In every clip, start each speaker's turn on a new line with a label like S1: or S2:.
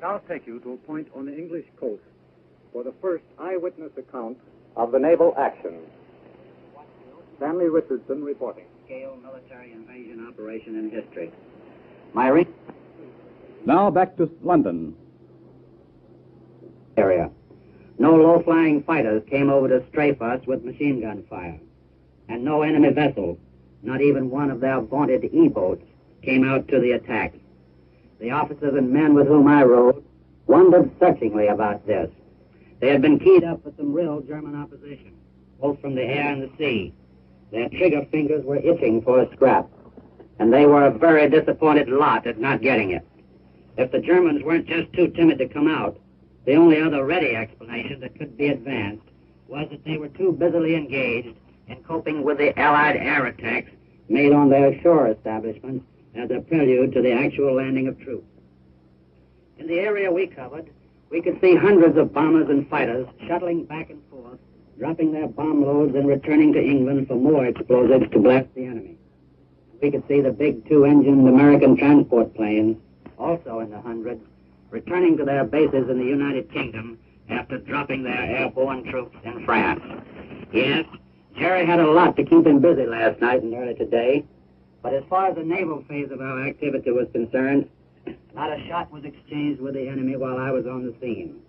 S1: now take you to a point on the English coast for the first eyewitness account of the naval action. Stanley Richardson reporting.
S2: Scale military invasion operation in history.
S3: Now back to London.
S2: Area. No low-flying fighters came over to strafe us with machine gun fire. And no enemy vessel, not even one of their vaunted E-boats, came out to the attack. The officers and men with whom I rode wondered searchingly about this. They had been keyed up with some real German opposition, both from the air and the sea. Their trigger fingers were itching for a scrap, and they were a very disappointed lot at not getting it. If the Germans weren't just too timid to come out, the only other ready explanation that could be advanced was that they were too busily engaged in coping with the Allied air attacks made on their shore establishments as a prelude to the actual landing of troops. In the area we covered, we could see hundreds of bombers and fighters shuttling back and forth, dropping their bomb loads and returning to England for more explosives to blast the enemy. We could see the big two-engined American transport planes, also in the hundreds, returning to their bases in the United Kingdom after dropping their airborne troops in France. Yes, Jerry had a lot to keep him busy last night and early today, but as far as the naval phase of our activity was concerned, not a shot was exchanged with the enemy while I was on the scene.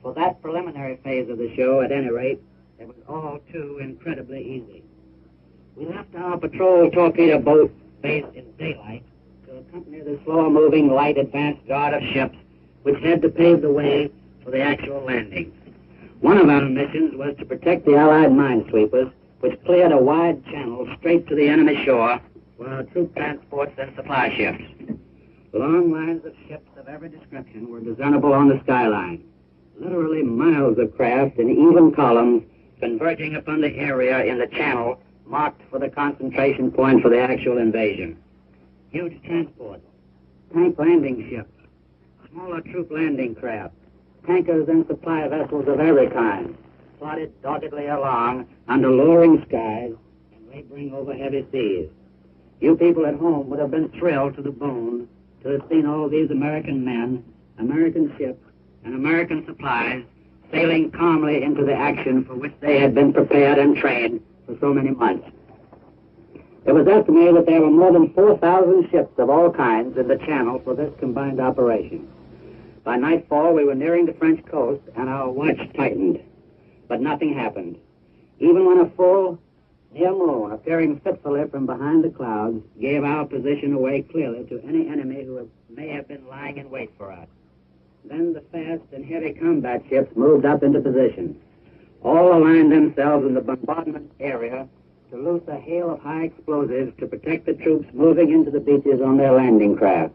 S2: For that preliminary phase of the show, at any rate, it was all too incredibly easy. We left our patrol torpedo boat based in daylight to accompany the slower-moving light advance guard of ships which had to pave the way for the actual landing. One of our missions was to protect the Allied minesweepers, which cleared a wide channel straight to the enemy shore for our troop transports and supply ships. Long lines of ships of every description were discernible on the skyline, literally miles of craft in even columns converging upon the area in the channel marked for the concentration point for the actual invasion. Huge transports, tank landing ships, smaller troop landing craft, tankers and supply vessels of every kind, plodded doggedly along under lowering skies and laboring over heavy seas. You people at home would have been thrilled to the bone to have seen all these American men, American ships, and American supplies sailing calmly into the action for which they had been prepared and trained for so many months. It was estimated that there were more than 4,000 ships of all kinds in the channel for this combined operation. By nightfall, we were nearing the French coast, and our watch tightened. But nothing happened. Even when a full, near moon, appearing fitfully from behind the clouds, gave our position away clearly to any enemy who may have been lying in wait for us. Then the fast and heavy combat ships moved up into position. All aligned themselves in the bombardment area to loose a hail of high explosives to protect the troops moving into the beaches on their landing craft.